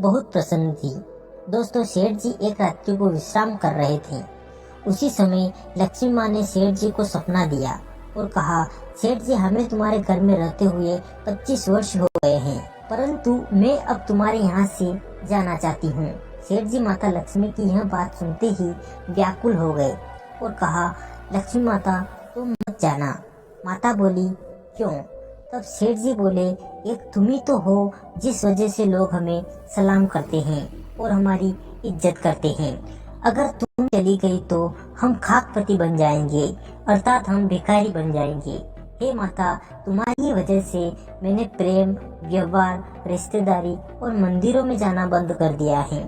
बहुत प्रसन्न थी। दोस्तों, सेठ जी एक रात्रि को विश्राम कर रहे थे। उसी समय लक्ष्मी माँ ने सेठ जी को सपना दिया और कहा, सेठ जी, हमें तुम्हारे घर में रहते हुए 25 वर्ष हो गए हैं, परंतु मैं अब तुम्हारे यहाँ से जाना चाहती हूँ। सेठ जी माता लक्ष्मी की यह बात सुनते ही व्याकुल हो गए और कहा, लक्ष्मी माता, तुम मत जाना। माता बोली, क्यों? तब सेठ जी बोले, एक तुम ही तो हो जिस वजह से लोग हमें सलाम करते हैं और हमारी इज्जत करते हैं। अगर तुम चली गई तो हम खाकपति बन जाएंगे, अर्थात हम भिखारी बन जाएंगे। हे माता, तुम्हारी वजह से मैंने प्रेम, व्यवहार, रिश्तेदारी और मंदिरों में जाना बंद कर दिया है।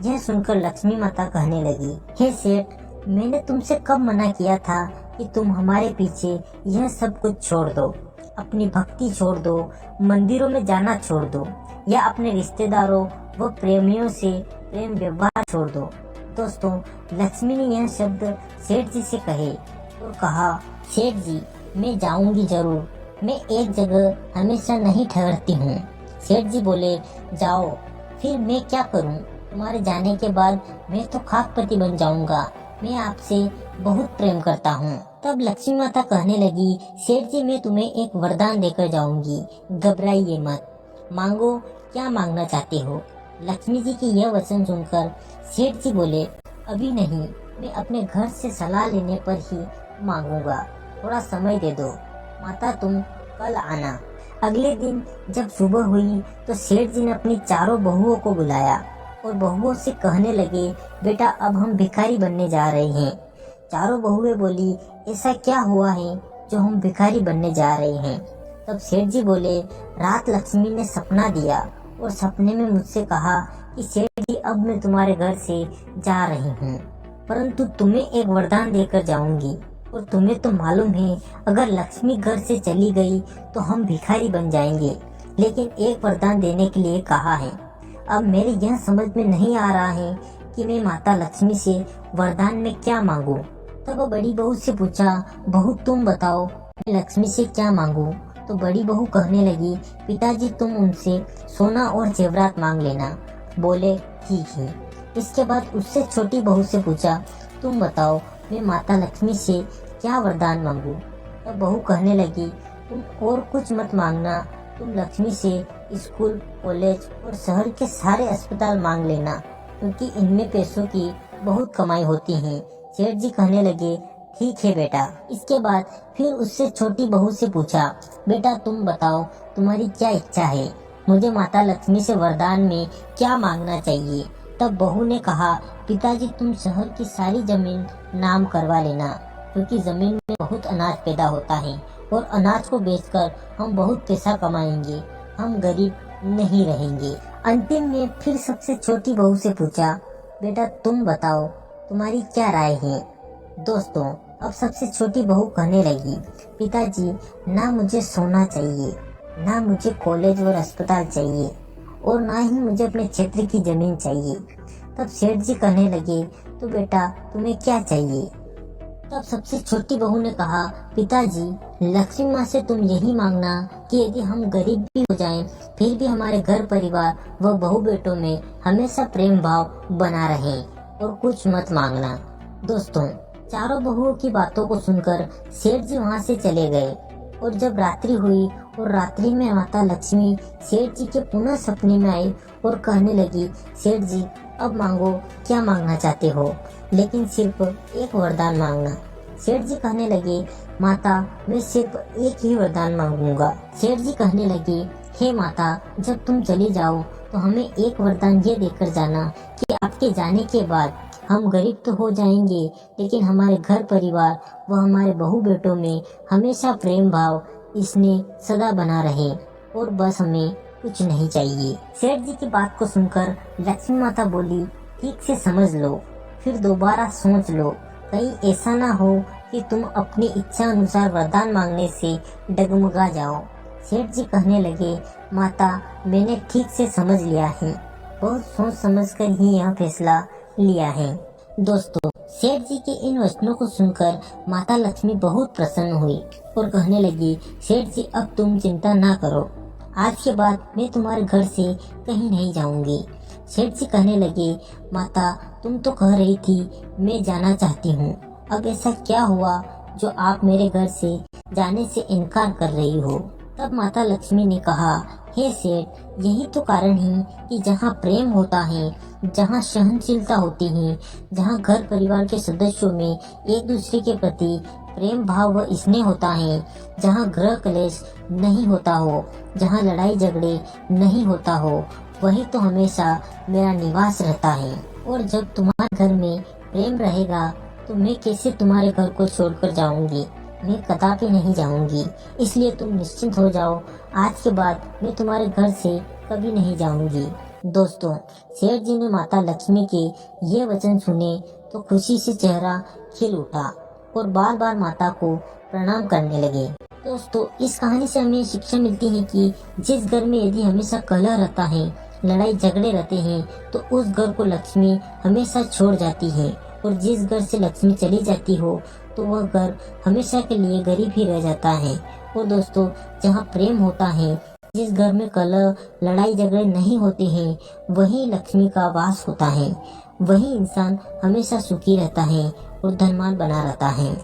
यह सुनकर लक्ष्मी माता कहने लगी, हे सेठ, मैंने तुमसे कब मना किया था कि तुम हमारे पीछे यह सब कुछ छोड़ दो, अपनी भक्ति छोड़ दो, मंदिरों में जाना छोड़ दो, या अपने रिश्तेदारों व प्रेमियों से प्रेम व्यवहार छोड़ दो। दोस्तों, लक्ष्मी ने यह शब्द सेठ जी से कहे और कहा, सेठ जी, मैं जाऊंगी जरूर, मैं एक जगह हमेशा नहीं ठहरती हूँ। सेठ जी बोले, जाओ, फिर मैं क्या करूँ? तुम्हारे जाने के बाद मैं तो खाकपति बन जाऊंगा। मैं आपसे बहुत प्रेम करता हूँ। तब लक्ष्मी माता कहने लगी, सेठ जी, मैं तुम्हें एक वरदान देकर जाऊंगी, घबराइए मत, मांगो, क्या मांगना चाहते हो? लक्ष्मी जी की यह वचन सुनकर सेठ जी बोले, अभी नहीं, मैं अपने घर से सलाह लेने पर ही मांगूंगा, थोड़ा समय दे दो। माता, तुम कल आना। अगले दिन जब सुबह हुई तो सेठ जी ने अपनी चारों बहुओं को बुलाया और बहुओं से कहने लगे, बेटा, अब हम भिखारी बनने जा रहे हैं। चारों बहुएं बोली, ऐसा क्या हुआ है जो हम भिखारी बनने जा रहे हैं? तब सेठ जी बोले, रात लक्ष्मी ने सपना दिया और सपने में मुझसे कहा कि सेठ जी, अब मैं तुम्हारे घर से जा रही हूँ, परंतु तुम्हें एक वरदान देकर जाऊंगी, और तुम्हें तो मालूम है, अगर लक्ष्मी घर से चली गई तो हम भिखारी बन जाएंगे, लेकिन एक वरदान देने के लिए कहा है। अब मेरे यह समझ में नहीं आ रहा है कि मैं माता लक्ष्मी से वरदान में क्या मांगूं। तब बड़ी बहू से पूछा, बहू, तुम बताओ, मैं लक्ष्मी से क्या मांगूं? तो बड़ी बहू कहने लगी, पिताजी, तुम उनसे सोना और जेवरात मांग लेना। बोले, ठीक है। इसके बाद उससे छोटी बहू से पूछा, तुम बताओ, मैं माता लक्ष्मी से क्या वरदान मांगूं? तब बहू कहने लगी, तुम और कुछ मत मांगना, तुम लक्ष्मी से स्कूल, कॉलेज और शहर के सारे अस्पताल मांग लेना, क्योंकि इनमें पैसों की बहुत कमाई होती है। सेठ जी कहने लगे, ठीक है बेटा। इसके बाद फिर उससे छोटी बहू से पूछा, बेटा, तुम बताओ, तुम्हारी क्या इच्छा है? मुझे माता लक्ष्मी से वरदान में क्या मांगना चाहिए? तब बहू ने कहा, पिताजी, तुम शहर की सारी जमीन नाम करवा लेना, क्योंकि जमीन में बहुत अनाज पैदा होता है और अनाज को बेचकर हम बहुत पैसा कमाएंगे, हम गरीब नहीं रहेंगे। अंतिम में फिर सबसे छोटी बहू से पूछा, बेटा, तुम बताओ, तुम्हारी क्या राय है? दोस्तों, अब सबसे छोटी बहू कहने लगी, पिताजी, ना मुझे सोना चाहिए, ना मुझे कॉलेज और अस्पताल चाहिए, और ना ही मुझे अपने क्षेत्र की जमीन चाहिए। तब सेठ जी कहने लगे, तो बेटा, तुम्हें क्या चाहिए? तब सबसे छोटी बहू ने कहा, पिताजी, लक्ष्मी माँ से तुम यही मांगना कि यदि हम गरीब भी हो जाएं, फिर भी हमारे घर परिवार व बहू बेटों में हमेशा प्रेम भाव बना रहे, और कुछ मत मांगना। दोस्तों, चारों बहुओं की बातों को सुनकर सेठ जी वहाँ से चले गए, और जब रात्रि हुई और रात्रि में माता लक्ष्मी सेठ जी के पुनः सपने में आई और कहने लगी, सेठ जी, अब मांगो, क्या मांगना चाहते हो, लेकिन सिर्फ एक वरदान मांगना। सेठ जी कहने लगे, माता, मैं सिर्फ एक ही वरदान मांगूंगा। सेठ जी कहने लगे, हे माता, जब तुम चली जाओ तो हमें एक वरदान ये देकर जाना कि आपके जाने के बाद हम गरीब तो हो जाएंगे, लेकिन हमारे घर परिवार व हमारे बहू बेटों में हमेशा प्रेम भाव इसने सदा बना रहे, और बस हमें कुछ नहीं चाहिए। सेठ जी की बात को सुनकर लक्ष्मी माता बोली, ठीक से समझ लो, फिर दोबारा सोच लो, कहीं ऐसा ना हो कि तुम अपनी इच्छा अनुसार वरदान मांगने से डगमगा जाओ। सेठ जी कहने लगे, माता, मैंने ठीक से समझ लिया है, बहुत सोच समझकर ही यह फैसला लिया है। दोस्तों, सेठ जी के इन वचनों को सुनकर माता लक्ष्मी बहुत प्रसन्न हुई और कहने लगी, सेठ जी, अब तुम चिंता ना करो, आज के बाद मैं तुम्हारे घर से कहीं नहीं जाऊंगी। सेठ जी कहने लगे, माता तुम तो कह रही थी मैं जाना चाहती हूँ, अब ऐसा क्या हुआ जो आप मेरे घर से जाने से इनकार कर रही हो। तब माता लक्ष्मी ने कहा, हे सेठ, यही तो कारण है कि जहाँ प्रेम होता है, जहाँ सहनशीलता होती है, जहाँ घर परिवार के सदस्यों में एक दूसरे के प्रति प्रेम भाव व स्नेह होता है, जहाँ गृह कलेश नहीं होता हो, जहाँ लड़ाई झगड़े नहीं होता हो, वही तो हमेशा मेरा निवास रहता है। और जब तुम्हारे घर में प्रेम रहेगा तो मैं कैसे तुम्हारे घर को छोड़कर जाऊंगी, मैं कदापि नहीं जाऊंगी। इसलिए तुम निश्चिंत हो जाओ, आज के बाद मैं तुम्हारे घर से कभी नहीं जाऊंगी। दोस्तों, सेठ जी ने माता लक्ष्मी के ये वचन सुने तो खुशी से चेहरा खिल उठा और बार बार माता को प्रणाम करने लगे। दोस्तों, इस कहानी से हमें शिक्षा मिलती है कि जिस घर में यदि हमेशा कलह रहता है, लड़ाई झगड़े रहते हैं, तो उस घर को लक्ष्मी हमेशा छोड़ जाती है, और जिस घर से लक्ष्मी चली जाती हो तो वह घर हमेशा के लिए गरीब ही रह जाता है। और दोस्तों, जहाँ प्रेम होता है, जिस घर में कलह लड़ाई झगड़े नहीं होते हैं, वही लक्ष्मी का वास होता है। वही इंसान हमेशा सुखी रहता है और धनवान बना रहता है।